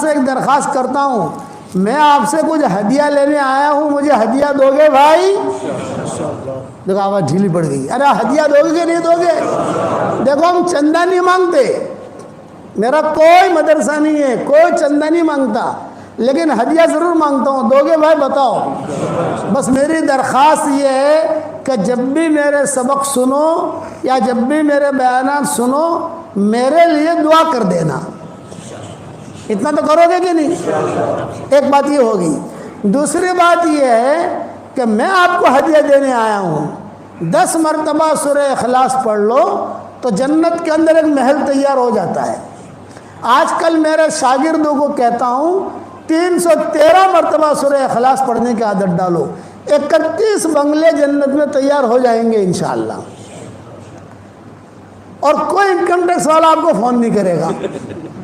سے ایک درخواست کرتا ہوں، میں آپ سے کچھ ہدیہ لینے آیا ہوں، مجھے ہدیہ دو گے بھائی؟ دیکھو آواز ڈھیلی پڑ گئی، ارے ہدیہ دو گے کہ نہیں دو گے؟ دیکھو ہم چندہ نہیں مانگتے، میرا کوئی مدرسہ نہیں ہے، کوئی چندہ نہیں مانگتا، لیکن ہدیہ ضرور مانگتا ہوں، دو گے بھائی بتاؤ؟ بس میری درخواست یہ ہے کہ جب بھی میرے سبق سنو یا جب بھی میرے بیانات سنو میرے لیے دعا کر دینا، اتنا تو کرو گے کہ نہیں؟ ایک بات یہ ہوگی۔ دوسری بات یہ ہے کہ میں آپ کو ہدیہ دینے آیا ہوں، 10 مرتبہ سورہ اخلاص پڑھ لو تو جنت کے اندر ایک محل تیار ہو جاتا ہے۔ آج کل میرے شاگردوں کو کہتا ہوں 313 مرتبہ سورہ اخلاص پڑھنے کی عادت ڈالو، 31 بنگلے جنت میں تیار ہو جائیں گے انشاءاللہ، اور کوئی انکم ٹیکس والا آپ کو فون نہیں کرے گا۔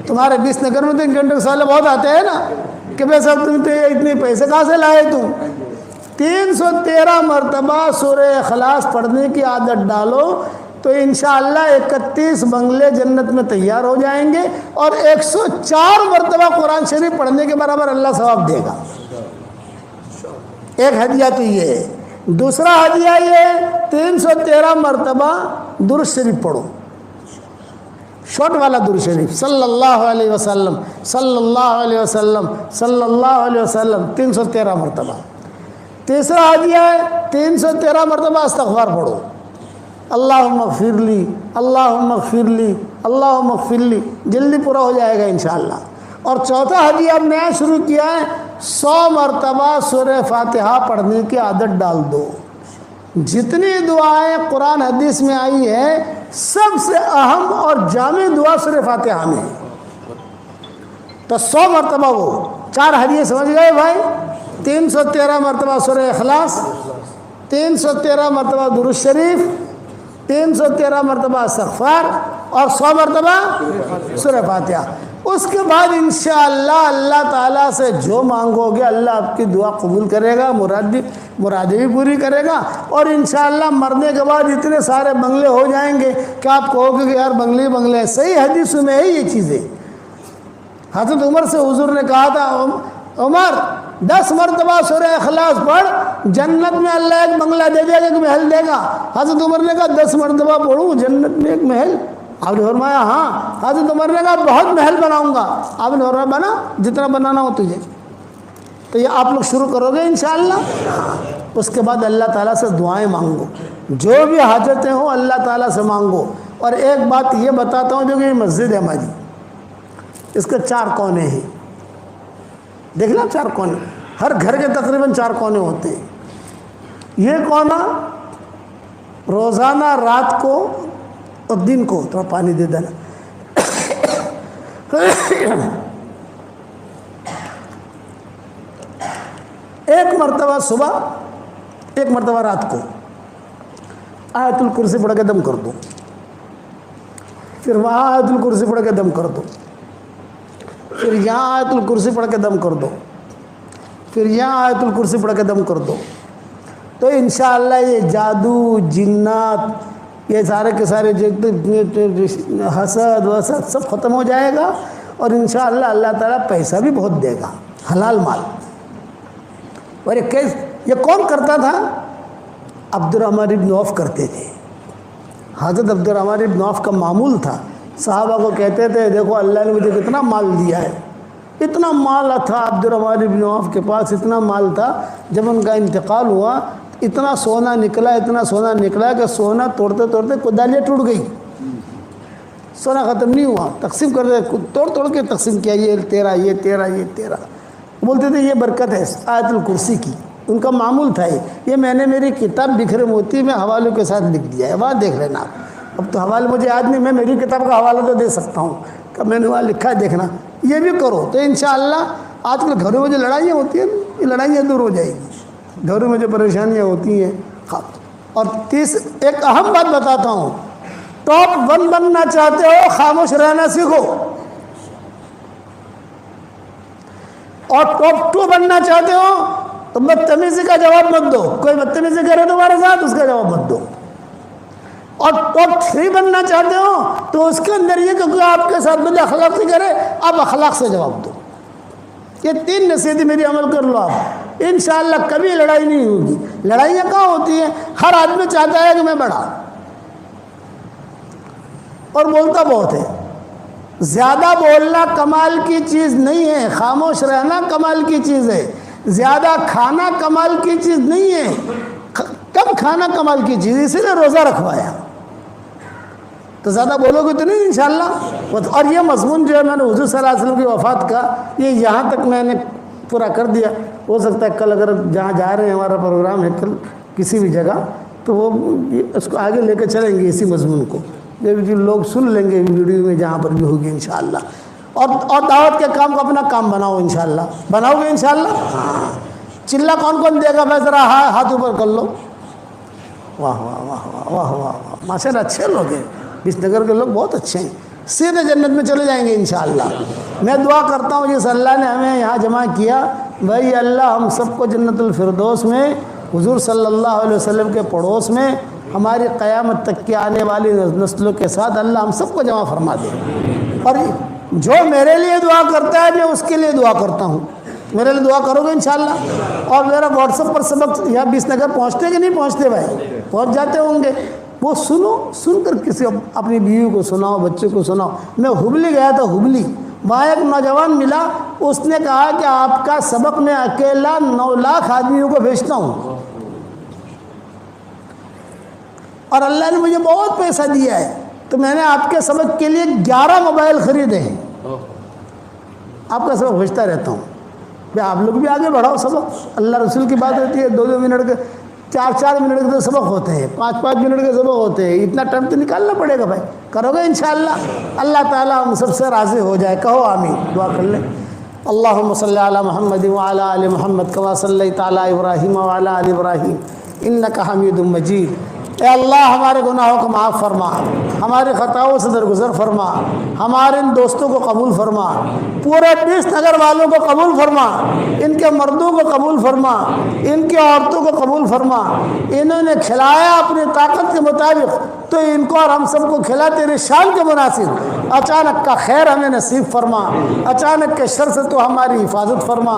تمہارے 20 نگر میں تو انکم ٹیکس والے بہت آتے ہیں نا کہ بھائی صاحب تم تو اتنے پیسے کہاں سے لائے تم؟ 313 مرتبہ سورہ اخلاص پڑھنے کی عادت ڈالو تو انشاءاللہ 31 بنگلے جنت میں تیار ہو جائیں گے، اور 104 مرتبہ قرآن شریف پڑھنے کے برابر اللہ ثواب دے گا۔ ایک ہدیہ تو یہ ہے۔ دوسرا ہدیہ یہ ہے 313 مرتبہ درود شریف پڑھو، شارٹ والا درود شریف، صلی اللہ علیہ وسلم صلی اللہ علیہ وسلم صلی اللہ علیہ وسلم 313 مرتبہ۔ تیسرا ہدیہ ہے 313 مرتبہ استغفار پڑھو، اللہم اغفر لی اللہم اغفر لی اللہم اغفر لی، جلدی پورا ہو جائے گا انشاءاللہ۔ اور چوتھا ہدیہ اب نیا شروع کیا ہے، 100 مرتبہ سورہ فاتحہ پڑھنے کی عادت ڈال دو۔ جتنی دعائیں قرآن حدیث میں آئی ہے سب سے اہم اور جامع دعا سورہ فاتحہ میں ہے، تو 100 مرتبہ وہ 4 ہدیے سمجھ گئے بھائی؟ 313 مرتبہ سورہ اخلاص، 313 مرتبہ درود شریف، 313 مرتبہ استغفار، اور 100 مرتبہ سورہ فاتحہ۔ اس کے بعد انشاءاللہ اللہ تعالیٰ سے جو مانگو گے اللہ آپ کی دعا قبول کرے گا، مرادیں بھی پوری کرے گا، اور انشاءاللہ مرنے کے بعد اتنے سارے بنگلے ہو جائیں گے کہ آپ کہو گے کہ یار بنگلے بنگلے ہیں۔ صحیح حدیث میں ہے یہ چیزیں۔ حضرت عمر سے حضور نے کہا تھا، عمر 10 مرتبہ سورہ اخلاص پڑھ، جنت میں اللہ ایک بنگلہ دے دے گا، ایک محل دے گا۔ حضرت عمر نے کہا 10 مرتبہ پڑھوں جنت میں ایک محل؟ آپ نے فرمایا ہاں۔ حضرت عمر نے کہا بہت محل بناؤں گا۔ آپ نے فرمایا بنا جتنا بنانا ہو تجھے۔ تو یہ آپ لوگ شروع کرو گے انشاءاللہ۔ اس کے بعد اللہ تعالیٰ سے دعائیں مانگو، جو بھی حاجتیں ہوں اللہ تعالیٰ سے مانگو۔ اور ایک بات یہ بتاتا ہوں، جو کہ یہ مسجد ہے ہماری، اس کے 4 کونے ہیں، دیکھ لیں 4 کونے، ہر گھر کے تقریباً 4 کونے ہوتے ہیں۔ یہ کونا روزانہ رات کو اور دن کو تھوڑا پانی دے دینا، ایک مرتبہ صبح، ایک مرتبہ رات کو آیت الکرسی پڑھ کے دم کر دو، پھر وہاں آیت الکرسی پڑھ کے دم کر دو، پھر یہاں آیت الکرسی پڑھ کے دم کر دو، پھر یہاں آیت الکرسی پڑھ کے دم کر دو، تو انشاءاللہ یہ جادو جنات یہ سارے کے سارے حسد وسد سب ختم ہو جائے گا، اور انشاءاللہ اللہ تعالیٰ پیسہ بھی بہت دے گا، حلال مال۔ اور یہ کون کرتا تھا؟ عبد الرحمن ابن عوف کرتے تھے۔ حضرت عبد الرحمن ابن عوف کا معمول تھا، صحابہ کو کہتے تھے دیکھو اللہ نے مجھے کتنا مال دیا ہے، اتنا مال تھا عبد الرحمن ابن عوف کے پاس، اتنا مال تھا، جب ان کا انتقال ہوا اتنا سونا نکلا، اتنا سونا نکلا کہ سونا توڑتے توڑتے کدالیاں ٹوٹ گئی، سونا ختم نہیں ہوا، تقسیم کر دے، توڑ توڑ کے تقسیم کیا، یہ تیرا یہ تیرا یہ تیرا۔ بولتے تھے یہ برکت ہے آیت الکرسی کی، ان کا معمول تھا یہ میں نے میری کتاب بکھرے موتی میں حوالوں کے ساتھ لکھ دیا ہے، وہاں دیکھ لینا آپ۔ اب تو حوالے مجھے یاد نہیں، میں میری کتاب کا حوالہ تو دے سکتا ہوں کہ میں نے وہاں لکھا ہے، دیکھنا، یہ بھی کرو تو انشاءاللہ۔ آج کل گھروں میں جو لڑائیاں ہوتی ہیں یہ لڑائیاں دور ہو جائیں گی، گھروں میں جو پریشانیاں ہوتی ہیں۔ اور ایک اہم بات بتاتا ہوں، ٹاپ 1 بننا چاہتے ہو خاموش رہنا سیکھو، اور ٹاپ 2 بننا چاہتے ہو تو بدتمیزی کا جواب مت دو، کوئی بدتمیزی کرے تمہارے ساتھ اس کا جواب مت دو۔ اور ٹاپ 3 بننا چاہتے ہو تو اس کے اندر یہ کہ کوئی آپ کے ساتھ بد اخلاقی کرے آپ اخلاق سے جواب دو۔ یہ 3 نصیحتیں میری عمل کر لو آپ، انشاءاللہ کبھی لڑائی نہیں ہوگی۔ لڑائیاں کہاں ہوتی ہیں؟ ہر آدمی چاہتا ہے کہ میں بڑھا، اور بولتا بہت ہے۔ زیادہ بولنا کمال کی چیز نہیں ہے، خاموش رہنا کمال کی چیز ہے۔ زیادہ کھانا کمال کی چیز نہیں ہے، کم کھانا کمال کی چیز، اسی لیے روزہ رکھوایا۔ تو زیادہ بولو گے تو نہیں انشاءاللہ۔ اور یہ مضمون جو ہے میں نے حضور صلی اللہ علیہ وسلم کی وفات کا یہ یہاں تک میں نے پورا کر دیا۔ ہو سکتا ہے کل اگر جہاں جا رہے ہیں ہمارا پروگرام ہے کل کسی بھی جگہ، تو وہ اس کو آگے لے کے چلیں گے اسی مضمون کو، یہ بھی لوگ سن لیں گے ویڈیو میں جہاں پر بھی ہوگی انشاءاللہ۔ اور دعوت کے کام کو اپنا کام بناؤ انشاءاللہ، بناؤ گے انشاءاللہ؟ ہاں۔ چلہ کون کون دے گا؟ میں ذرا ہاتھ اوپر کر لو۔ واہ واہ واہ واہ واہ واہ، ماشاءاللہ اچھے لوگ ہیں، اس نگر کے لوگ بہت اچھے ہیں، سیدھے جنت میں چلے جائیں گے انشاءاللہ۔ میں دعا کرتا ہوں جس اللہ نے ہمیں یہاں جمع کیا، بھائی اللہ ہم سب کو جنت الفردوس میں حضور صلی اللہ علیہ وسلم کے پڑوس میں ہماری قیامت تک کی آنے والی نسلوں کے ساتھ اللہ ہم سب کو جمع فرما دے۔ اور جو میرے لیے دعا کرتا ہے میں اس کے لیے دعا کرتا ہوں، میرے لیے دعا کرو گے انشاءاللہ۔ اور میرا واٹس ایپ پر سبق یہاں 20 نگر پہنچتے کہ نہیں پہنچتے بھائی؟ پہنچ جاتے ہوں گے۔ وہ سنو، سن کر کسی اپنی بیوی کو سناؤ، بچے کو سناؤ۔ میں ہبلی گیا تھا، ہبلی، وہاں ایک نوجوان ملا، اس نے کہا کہ آپ کا سبق میں اکیلا 9 لاکھ آدمیوں کو بھیجتا ہوں، اور اللہ نے مجھے بہت پیسہ دیا ہے، تو میں نے آپ کے سبق کے لیے 11 موبائل خریدے ہیں، آپ کا سبق بھیجتا رہتا ہوں۔ آپ لوگ بھی آگے بڑھاؤ سبق، اللہ رسول کی بات ہوتی ہے، 2 منٹ کے 4 منٹ کے تو سبق ہوتے ہیں، 5 منٹ کے سبق ہوتے ہیں، اتنا ٹائم تو نکالنا پڑے گا بھائی، کرو گے انشاءاللہ؟ اللہ تعالیٰ ہم سب سے راضی ہو جائے، کہو آمین، دعا کر لیں۔ اللہم صلی علی محمد وعلی آل محمد کما صلیت علی ابراہیم وعلی آل ابراہیم انک حمید مجید۔ اے اللہ ہمارے گناہوں کو معاف فرما، ہماری خطاؤں سے درگزر فرما، ہمارے ان دوستوں کو قبول فرما، پورے 20 نگر والوں کو قبول فرما، ان کے مردوں کو قبول فرما، ان کی عورتوں کو قبول فرما۔ انہوں نے کھلایا اپنی طاقت کے مطابق، تو ان کو اور ہم سب کو کھلا تیری شان کے مناسب۔ اچانک کا خیر ہمیں نصیب فرما، اچانک کے شر سے تو ہماری حفاظت فرما۔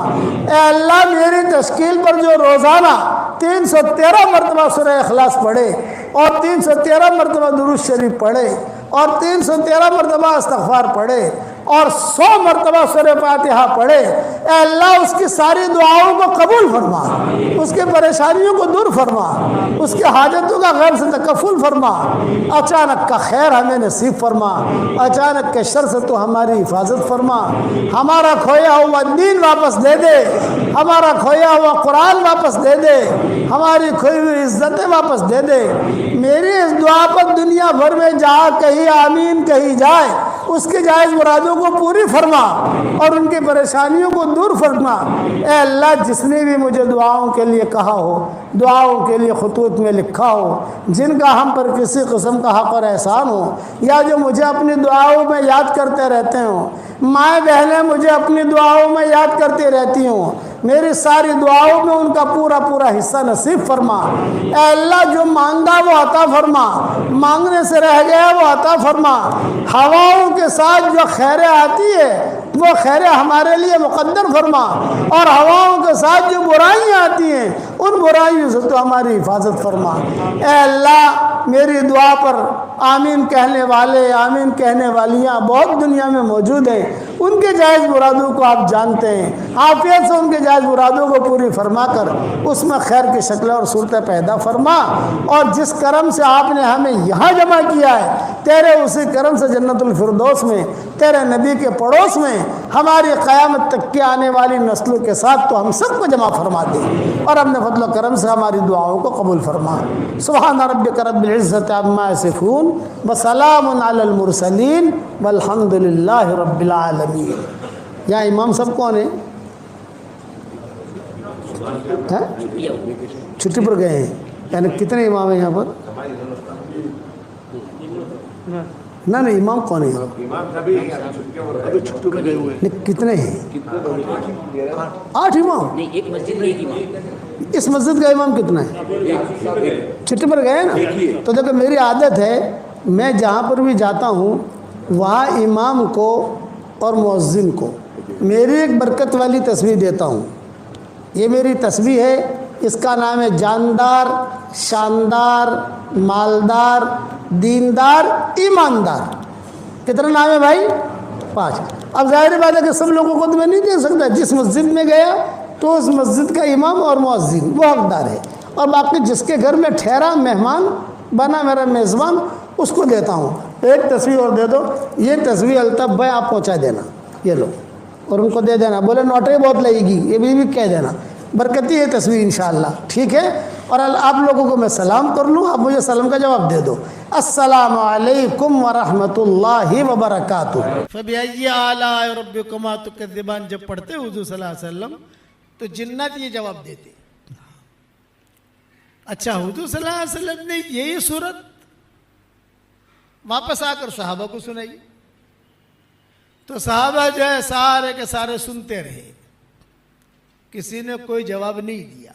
اے اللہ میری تشکیل پر جو روزانہ 313 مرتبہ سورہ اخلاص پڑھے، اور 313 مرتبہ درود شریف پڑھے، اور 313 مرتبہ استغفار پڑھے، اور 100 مرتبہ سورہ فاتحہ پڑھے، اے اللہ اس کی ساری دعاؤں کو قبول فرما، اس کے پریشانیوں کو دور فرما، اس کے حاجتوں کا غیر سے تکفل فرما۔ اچانک کا خیر ہمیں نصیب فرما، اچانک کے شر سے تو ہماری حفاظت فرما۔ ہمارا کھویا ہوا دین واپس دے دے، ہمارا کھویا ہوا قرآن واپس دے دے، ہماری کھوئی ہوئی عزتیں واپس دے دے۔ میری اس دعا پر دنیا بھر میں جہاں کہیں آمین کہی جائے، اس کے جائز مرادوں کو پوری فرما اور ان کی پریشانیوں کو دور فرما۔ اے اللہ جس نے بھی مجھے دعاؤں کے لیے کہا ہو، دعاؤں کے لیے خطوط میں لکھا ہو، جن کا ہم پر کسی قسم کا حق اور احسان ہو، یا جو مجھے اپنی دعاؤں میں یاد کرتے رہتے ہوں، مائیں بہنیں مجھے اپنی دعاؤں میں یاد کرتی رہتی ہوں، میری ساری دعاؤں میں ان کا پورا پورا حصہ نصیب فرما۔ اے اللہ جو مانگا وہ عطا فرما، مانگنے سے رہ گیا وہ عطا فرما۔ ہواؤں کے ساتھ جو خیریں آتی ہے وہ خیریں ہمارے لیے مقدر فرما، اور ہواؤں کے ساتھ جو برائیاں آتی ہیں ان برائیوں سے تو ہماری حفاظت فرما۔ اے اللہ میری دعا پر آمین کہنے والے، آمین کہنے والیاں بہت دنیا میں موجود ہیں، ان کے جائز مرادوں کو آپ جانتے ہیں، عافیت سے ان کے جائز مرادوں کو پوری فرما کر اس میں خیر کی شکلیں اور صورتیں پیدا فرما۔ اور جس کرم سے آپ نے ہمیں یہاں جمع کیا ہے، تیرے اسی کرم سے جنت الفردوس میں، تیرے نبی کے پڑوس میں ہماری قیامت تک کی آنے والی نسلوں کے ساتھ تو ہم سب کو جمع فرما دے، اور اپنے فضل و کرم سے ہماری دعاؤں کو قبول فرما۔ سبحان ربک رب العزت عما یصفون وسلام علی المرسلین والحمد للہ رب العالمین۔ یہاں امام صاحب کون ہیں؟ چھٹی پر گئے ہیں، یعنی کتنے امام ہیں یہاں پر؟ نہیں امام کون ہے؟ کتنے ہیں؟ 8 امام؟ اس مسجد کا امام کتنا ہے؟ چھٹی پر گئے نا؟ تو دیکھو میری عادت ہے میں جہاں پر بھی جاتا ہوں وہاں امام کو اور مؤذن کو میری ایک برکت والی تصویر دیتا ہوں. یہ میری تصویر ہے, اس کا نام ہے جاندار, شاندار, مالدار, دیندار, ایماندار. کتنا نام ہے بھائی؟ 5. اب ظاہر بات ہے کہ سب لوگوں کو تو میں نہیں دے سکتا. جس مسجد میں گیا تو اس مسجد کا امام اور مؤذن وہ حقدار ہے, اور باقی جس کے گھر میں ٹھہرا مہمان بنا میرا میزبان اس کو دیتا ہوں. ایک تصویر اور دے دو. یہ تصویر الطاف بھائی آپ پہنچا دینا, یہ لو, اور ان کو دے دینا. بولے نوٹری بہت لگے گی, یہ بھی کہہ دینا. برکتی ہے تصویر انشاءاللہ, ٹھیک ہے. اور آپ لوگوں کو میں سلام کر لوں, آپ مجھے سلام کا جواب دے دو. السلام علیکم ورحمۃ اللہ وبرکاتہ. فَبِأَيِّ آلَاءِ رَبِّكُمَا تُكَذِّبَانِ جب پڑھتے حضور صلی اللہ علیہ وسلم تو جنات یہ جواب دیتے. اچھا, حضور صلی اللہ علیہ وسلم نے یہی صورت واپس آ کر صحابہ کو سنائی, تو صحابہ جو ہے سارے کے سارے سنتے رہے, کسی نے کوئی جواب نہیں دیا.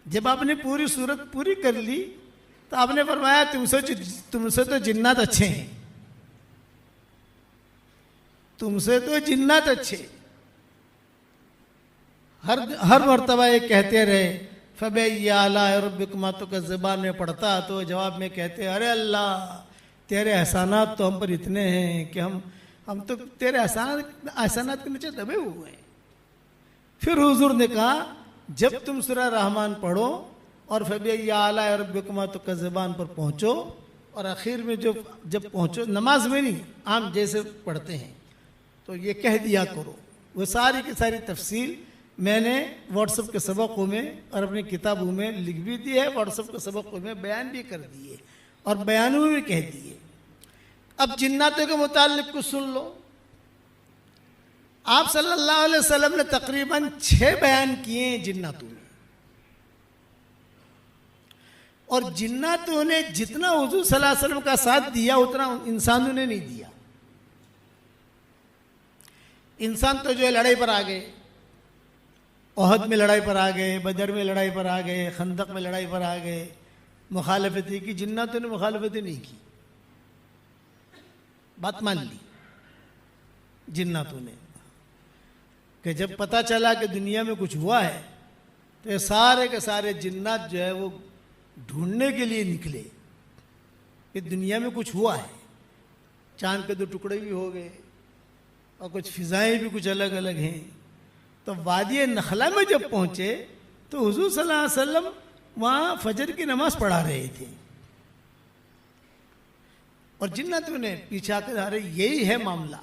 جب آپ نے پوری صورت پوری کر لی تو آپ نے فرمایا تم سے تو جنات اچھے ہیں, تم سے تو جنات اچھے. ہر مرتبہ یہ کہتے رہے. فَبِأَيِّ آلَاءِ رَبِّكُمَا تُكَذِّبَانِ میں پڑھتا تو جواب میں کہتے ارے اللہ تیرے احسانات تو ہم پر اتنے ہیں کہ ہم تو تیرے احسانات کے نیچے دبے ہوئے ہیں. پھر حضور نے کہا جب تم سورہ رحمان پڑھو اور فَبِأَيِّ آلَاءِ رَبِّكُمَا تُكَذِّبَانِ پر پہنچو, اور آخر میں جب پہنچو, نماز میں نہیں عام جیسے پڑھتے ہیں, تو یہ کہہ دیا کرو. وہ ساری کی ساری تفصیل میں نے واٹس ایپ کے سبقوں میں اور اپنی کتابوں میں لکھ بھی دی ہے, واٹس ایپ کے سبقوں میں بیان بھی کر دیے اور بیانوں میں بھی کہہ دیے. اب جناتوں کے متعلق کچھ سن لو. آپ صلی اللہ علیہ وسلم نے تقریباً 6 بیان کیے ہیں جناتوں میں, اور جناتوں نے جتنا حضور صلی اللہ علیہ وسلم کا ساتھ دیا اتنا انسانوں نے نہیں دیا. انسان تو جو ہے لڑائی پر آ گئے, احد میں لڑائی پر آ گئے, بدر میں لڑائی پر آ گئے, خندق میں لڑائی پر آ گئے, مخالفت کی. جناتوں نے مخالفت نہیں کی, بات مان لی جناتوں نے. کہ جب پتہ چلا کہ دنیا میں کچھ ہوا ہے تو یہ سارے کے سارے جنات جو ہے وہ ڈھونڈنے کے لیے نکلے کہ دنیا میں کچھ ہوا ہے. چاند کے 2 ٹکڑے بھی ہو گئے اور کچھ فضائیں بھی کچھ الگ الگ ہیں. تو وادی نخلا میں جب پہنچے تو حضور صلی اللہ علیہ وسلم وہاں فجر کی نماز پڑھا رہے تھے, اور جناتوں نے پیچھا کر آ رہے. یہی ہے معاملہ,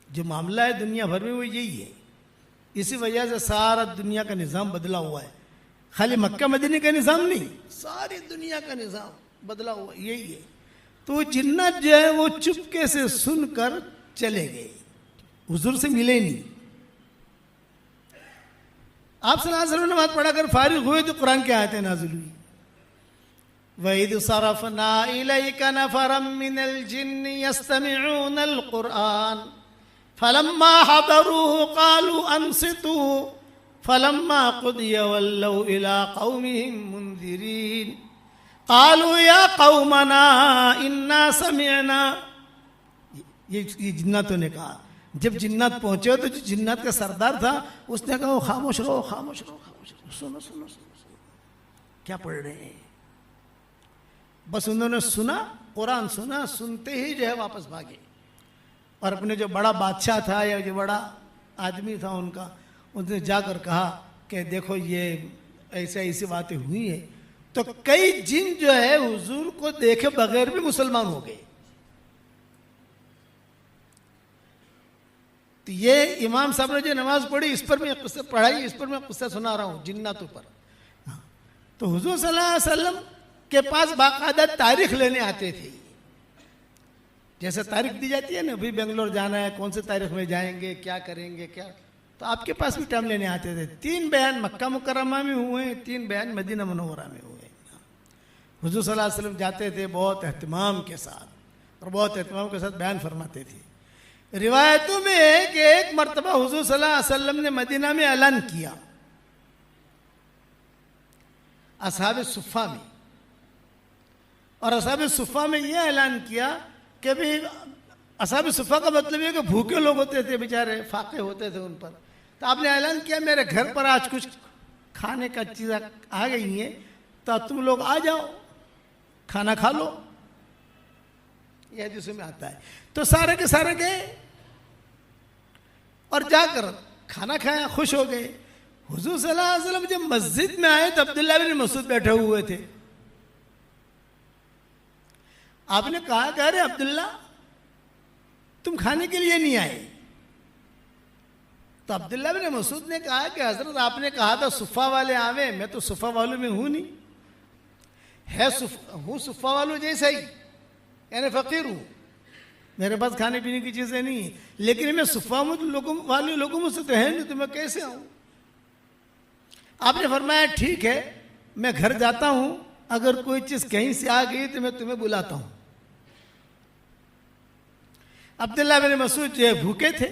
جو معاملہ ہے دنیا بھر میں وہ یہی ہے. اسی وجہ سے سارا دنیا کا نظام بدلا ہوا ہے. خالی مکہ مدینہ کا نظام نہیں, ساری دنیا کا نظام بدلا ہوا یہی ہے. تو جنات جو ہے وہ چپکے سے سن کر چلے گئے, حضور سے ملے نہیں. آپ صلی اللہ علیہ وسلم نے نماز پڑھا کر فارغ ہوئے تو قرآن کی آیتیں نازل ہوئی. وَإِذْ صَرَفْنَا إِلَيْكَ نَفَرًا مِّنَ الْجِنِّ يَسْتَمِعُونَ الْقُرْآنَ فَلَمَّا حَضَرُوهُ قَالُوا أَنصِتُوا فَلَمَّا قُضِيَ وَلَّوْا إِلَىٰ قَوْمِهِمْ مُنذِرِينَ قَالُوا يَا قَوْمَنَا إِنَّا سَمِعْنَا. یہ جناتوں نے کہا. جب جنات پہنچے تو جو جنات کا سردار تھا اس نے کہا خاموش رہو, خاموش رہو, خاموش رہو, سنو سنو سنو, کیا پڑھ رہے ہیں. بس انہوں نے سنا, قرآن سنا, سنتے ہی جو ہے واپس بھاگے, اور اپنے جو بڑا بادشاہ تھا یا جو بڑا آدمی تھا ان کا, اس نے جا کر کہا کہ دیکھو یہ ایسی باتیں ہوئی ہیں. تو کئی جن جو ہے حضور کو دیکھے بغیر بھی مسلمان ہو گئے. تو یہ امام صاحب نے جو نماز پڑھی اس پر میں قصہ پڑھائی, اس پر میں قصہ سنا رہا ہوں جناتوں پر. تو حضور صلی اللہ علیہ وسلم کے پاس باقاعدہ تاریخ لینے آتے تھے. جیسے تاریخ دی جاتی ہے نا, ابھی بنگلور جانا ہے, کون سے تاریخ میں جائیں گے, کیا کریں گے, کیا, تو آپ کے پاس بھی ٹائم لینے آتے تھے. 3 بیان مکہ مکرمہ میں ہوئے ہیں, 3 بیان مدینہ منورہ میں ہوئے. حضور صلی اللہ علیہ وسلم جاتے تھے بہت اہتمام کے ساتھ, اور بہت اہتمام کے ساتھ بیان فرماتے تھے. روایتوں میں ہے کہ ایک مرتبہ حضور صلی اللہ علیہ وسلم نے مدینہ میں اعلان کیا اصحاب صفہ میں, اور اصحاب صفہ میں یہ اعلان کیا کہ بھی اصحاب صفہ کا مطلب یہ کہ بھوکے لوگ ہوتے تھے بیچارے، فاقے ہوتے تھے ان پر. تو آپ نے اعلان کیا میرے گھر پر آج کچھ کھانے کا چیزیں آ گئی ہیں تو تم لوگ آ جاؤ کھانا کھا لو. یہ حدیث میں آتا ہے. تو سارے کے سارے گئے اور جا کر کھانا کھایا، خوش ہو گئے. حضور صلی اللہ علیہ وسلم جب مسجد میں آئے تو عبداللہ بن مسعود بیٹھے ہوئے تھے. آپ نے کہا کہ ارے عبداللہ تم کھانے کے لیے نہیں آئے. تو عبداللہ بن مسعود نے کہا کہ حضرت آپ نے کہا تھا صفہ والے آویں، میں تو صفہ والوں میں ہوں نہیں، ہوں صفہ والوں جیسا ہی، یعنی فقیر ہوں، میرے پاس کھانے پینے کی چیزیں نہیں ہیں، لیکن میں صفہ والے لوگوں میں سے تو ہے نہیں، تو میں کیسے آؤں؟ آپ نے فرمایا ٹھیک ہے میں گھر جاتا ہوں، اگر کوئی چیز کہیں سے آ گئی تو میں تمہیں بلاتا ہوں. عبداللہ بن مسعود جو بھوکے تھے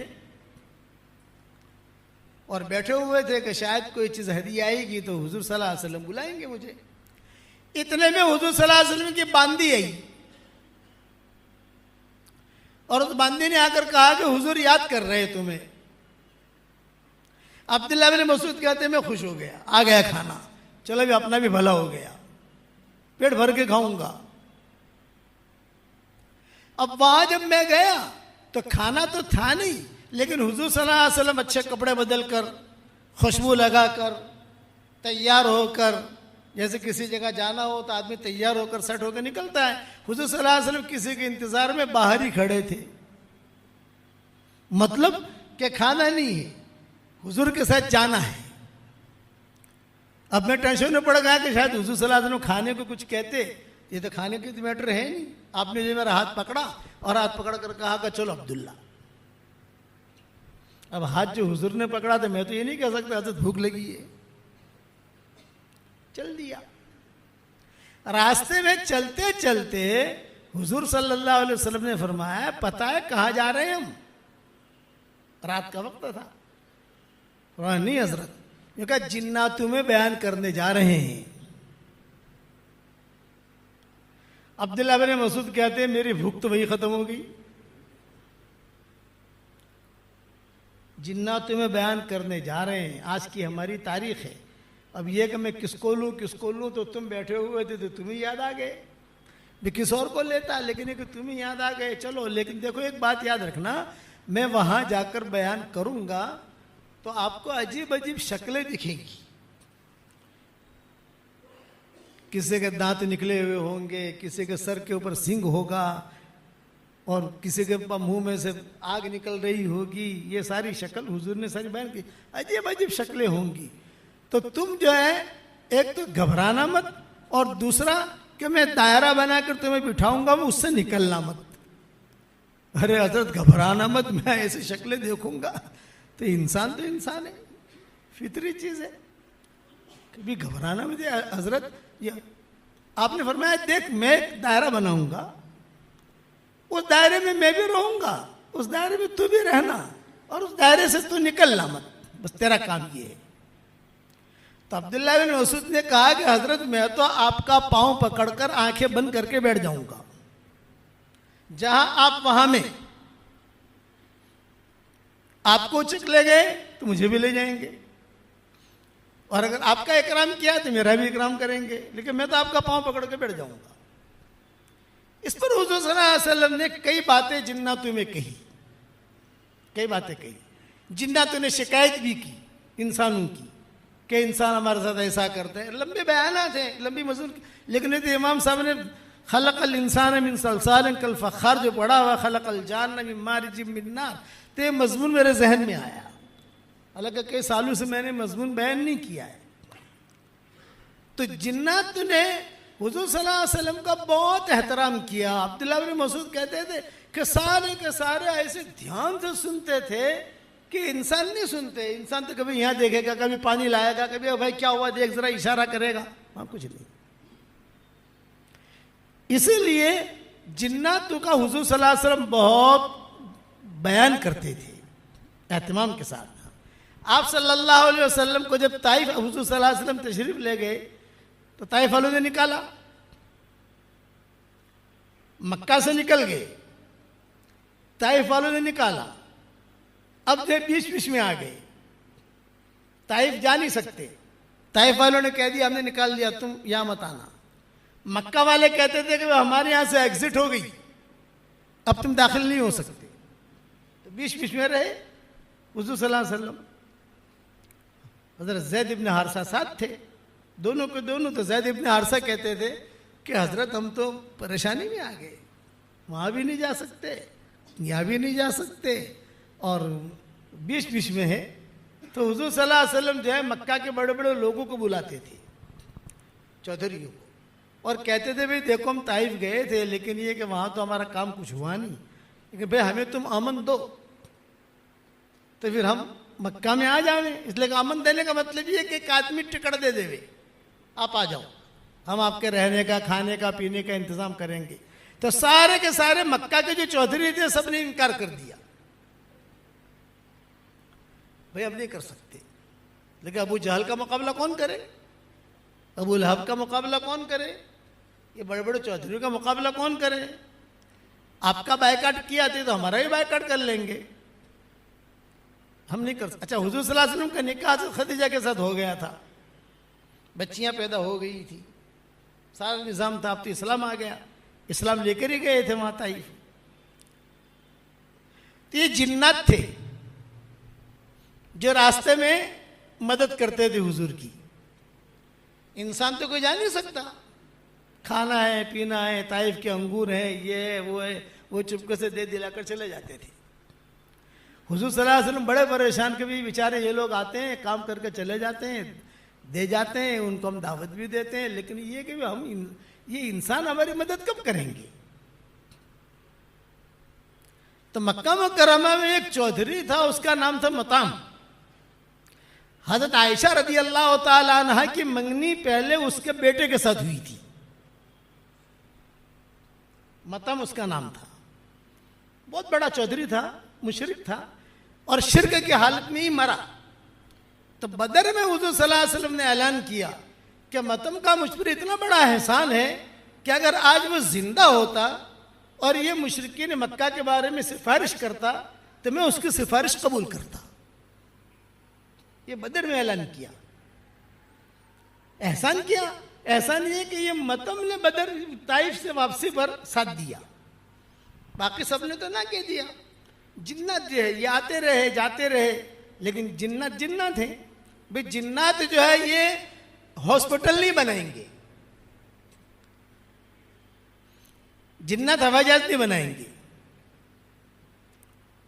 اور بیٹھے ہوئے تھے کہ شاید کوئی چیز ہدیہ آئے گی تو حضور صلی اللہ علیہ وسلم بلائیں گے مجھے. اتنے میں حضور صلی اللہ علیہ وسلم کی باندی آئی اور اس باندی نے آ کر کہا کہ حضور یاد کر رہے تمہیں. عبداللہ بن مسعود کہتے ہیں میں خوش ہو گیا، آ گیا کھانا، چلو بھی اپنا بھی بھلا ہو گیا، پیٹ بھر کے کھاؤں گا. اب وہاں جب میں گیا تو کھانا تو تھا نہیں، لیکن حضور صلی اللہ علیہ وسلم اچھے کپڑے بدل کر، خوشبو لگا کر، تیار ہو کر، جیسے کسی جگہ جانا ہو تو آدمی تیار ہو کر سیٹ ہو کے نکلتا ہے، حضور صلی اللہ علیہ وسلم کسی کے انتظار میں باہر ہی کھڑے تھے. مطلب کہ کھانا نہیں ہے، حضور کے ساتھ جانا ہے. اب میں ٹینشن میں پڑ گیا کہ شاید حضور صلی اللہ علیہ وسلم کھانے کو کچھ کہتے، یہ تو کھانے کی میٹر ہے نہیں. آپ نے جو میرا ہاتھ پکڑا اور ہاتھ پکڑ کر کہا کہ چلو عبداللہ. اب ہاتھ جو حضور نے پکڑا تو میں تو یہ نہیں کہہ سکتا حضرت بھوک لگی ہے، چل دیا. راستے میں چلتے چلتے حضور صلی اللہ علیہ وسلم نے فرمایا پتہ ہے کہاں جا رہے ہیں ہم؟ رات کا وقت تھا. نہیں حضرت، یہ کہا جناتوں میں بیان کرنے جا رہے ہیں. عبداللہ بن مسعود کہتے ہیں میری بھوک تو وہی ختم ہو گئی. جناتوں میں بیان کرنے جا رہے ہیں، آج کی ہماری تاریخ ہے. اب یہ کہ میں کس کو لوں تو تم بیٹھے ہوئے تھے تو تمہیں یاد آ گئے، بھی کس اور کو لیتا، لیکن یہ کہ تمہیں یاد آ گئے. چلو لیکن دیکھو ایک بات یاد رکھنا، میں وہاں جا کر بیان کروں گا تو آپ کو عجیب عجیب شکلیں دکھیں گی. کسی کے دانت نکلے ہوئے ہوں گے، کسی کے سر کے اوپر سنگ ہوگا، اور کسی کے منہ میں سے آگ نکل رہی ہوگی. یہ ساری شکل حضور نے ساری بیان کی، عجیب عجیب شکلیں ہوں گی. تو تم جو ہے ایک تو گھبرانا مت، اور دوسرا کہ میں دائرہ بنا کر تمہیں بٹھاؤں گا وہ اس سے نکلنا مت. ارے حضرت گھبرانا مت، میں ایسی شکلیں دیکھوں گا تو انسان ہے، فطری چیز ہے، کبھی گھبرانا مت. حضرت آپ نے فرمایا دیکھ میں ایک دائرہ بناؤں گا، اس دائرے میں بھی رہوں گا، اس دائرے میں تو بھی رہنا، اور اس دائرے سے تو نکلنا مت، بس تیرا کام یہ ہے. تو عبداللہ بن مسعود نے کہا کہ حضرت میں تو آپ کا پاؤں پکڑ کر آنکھیں بند کر کے بیٹھ جاؤں گا، جہاں آپ وہاں میں. آپ کو چک لے گئے تو مجھے بھی لے جائیں گے، اور اگر آپ کا اکرام کیا تو میرا بھی اکرام کریں گے، لیکن میں تو آپ کا پاؤں پکڑ کے بیٹھ جاؤں گا. اس پر حضور صلی اللہ علیہ وسلم نے کئی باتیں جناتوں میں کہی، کئی باتیں کہی. جناتوں نے شکایت بھی کی انسانوں کی کہ انسان ہمارے ساتھ ایسا کرتے ہیں. لمبے بیانات ہیں، لمبی مضمون، لیکن امام صاحب نے خلق الانسان من صلصال کالفخار جو پڑھا ہوا خلق الجان من مارج من نار، تو یہ مضمون میرے ذہن میں آیا، حالانکہ کئی سالوں سے میں نے مضمون بیان نہیں کیا ہے. تو جنات نے حضور صلی اللہ علیہ وسلم کا بہت احترام کیا. عبداللہ بن مسعود کہتے تھے کہ سارے کے سارے ایسے دھیان سے سنتے تھے کہ انسان نہیں سنتے. انسان تو کبھی یہاں دیکھے گا، کبھی پانی لائے گا، کبھی بھائی کیا ہوا دیکھ ذرا، اشارہ کرے گا، وہاں کچھ نہیں. اسی لیے جناتوں کا حضور صلی اللہ علیہ وسلم بہت بیان کرتے تھے اہتمام کے ساتھ. آپ صلی اللہ علیہ وسلم کو جب طائف حضور صلی اللہ علیہ وسلم تشریف لے گئے تو طائف والوں نے نکالا، مکہ سے نکل گئے. طائف والوں نے نکالا. اب جو بیچ بیچ میں آ گئے, طائف جا نہیں سکتے. طائف والوں نے کہہ دیا ہم نے نکال دیا, تم یہاں مت آنا. مکہ والے کہتے تھے کہ ہمارے یہاں سے ایگزٹ ہو گئی, اب تم داخل نہیں ہو سکتے. تو بیچ بیچ میں رہے. حضور صلی اللہ علیہ وسلم حضرت زید ابن حارثہ ساتھ تھے, دونوں کے دونوں. تو زید ابن حارثہ کہتے تھے کہ حضرت ہم تو پریشانی میں آ گئے, وہاں بھی نہیں جا سکتے, یہاں بھی نہیں جا سکتے, اور بیچ بیچ میں ہے. تو حضور صلی اللہ علیہ وسلم جو ہے مکہ کے بڑے بڑے لوگوں کو بلاتے تھے, چودھریوں کو, اور کہتے تھے بھئی دیکھو ہم طائف گئے تھے, لیکن یہ کہ وہاں تو ہمارا کام کچھ ہوا نہیں, لیکن بھئی ہمیں تم امن دو تو پھر ہم مکہ میں آ جاویں. اس لیے کہ امن دینے کا مطلب یہ کہ ایک آدمی ٹکٹ دے دے, آپ آ جاؤ, ہم آپ کے رہنے کا, کھانے کا, پینے کا انتظام کریں گے. تو سارے کے سارے مکہ کے جو چودھری تھے سب نے انکار کر دیا, بھئی ہم نہیں کر سکتے. لیکن ابو جہل کا مقابلہ کون کرے, ابو لہب کا مقابلہ کون کرے, یہ بڑے بڑے چودھریوں کا مقابلہ کون کرے. آپ کا بائیکاٹ کیا تھے تو ہمارا ہی بائیکاٹ کر لیں گے, ہم نہیں کر سکتے. اچھا, حضور صلی اللہ علیہ وسلم کا نکاح حضرت خدیجہ کے ساتھ ہو گیا تھا, بچیاں پیدا ہو گئی تھی, سارا نظام تھا. اب تو اسلام آ گیا, اسلام لے کر ہی گئے تھے وہاں طائف. تو یہ جنات تھے جو راستے میں مدد کرتے تھے حضور کی. انسان تو کوئی جا نہیں سکتا, کھانا ہے, پینا ہے, طائف کے انگور ہیں, یہ ہے, وہ ہے, وہ چپکے سے دے دلا کر چلے جاتے تھے. حضور صلی اللہ علیہ وسلم بڑے پریشان, کے بھی بیچارے یہ لوگ آتے ہیں, کام کر کے چلے جاتے ہیں, دے جاتے ہیں, ان کو ہم دعوت بھی دیتے ہیں, لیکن یہ کہ ہم یہ انسان ہماری مدد کب کریں گے. تو مکہ مکرمہ میں ایک چودھری تھا, اس کا نام تھا مطعم. حضرت عائشہ رضی اللہ تعالی عنہ کی منگنی پہلے اس کے بیٹے کے ساتھ ہوئی تھی. مطعم اس کا نام تھا, بہت بڑا چودھری تھا, مشرک تھا, اور شرک کی حالت میں ہی مرا. تو بدر میں حضور صلی اللہ علیہ وسلم نے اعلان کیا کہ مطعم کا مجھ پر اتنا بڑا احسان ہے کہ اگر آج وہ زندہ ہوتا اور یہ مشرکین مکہ کے بارے میں سفارش کرتا تو میں اس کی سفارش قبول کرتا. یہ بدر میں اعلان کیا. احسان کیا, احسان یہ کہ یہ مطعم نے بدر طائف سے واپسی پر ساتھ دیا, باقی سب نے تو نہ کہہ دیا. جنات جو ہے یہ آتے رہے جاتے رہے, لیکن جنات جنات ہیں. بھئی جنات جو ہے یہ ہاسپٹل نہیں بنائیں گے, جنات ہوائی جہاز نہیں بنائیں گے,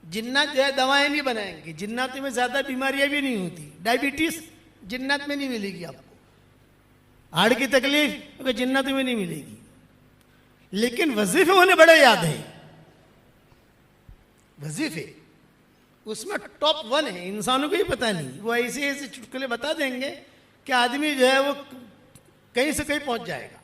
جنات جو ہے دوائیں نہیں بنائیں گے, جنات میں زیادہ بیماریاں بھی نہیں ہوتی. ڈائبٹیز جنات میں نہیں ملے گی آپ کو, ہارٹ کی تکلیف جنات میں نہیں ملے گی. لیکن وظیفے انہیں بڑے یاد ہیں, وظیفے اس میں ٹاپ 1 ہے, انسانوں کو ہی پتہ نہیں. وہ ایسے ایسے چٹکلے بتا دیں گے کہ آدمی جو ہے وہ کہیں سے کہیں پہنچ جائے گا.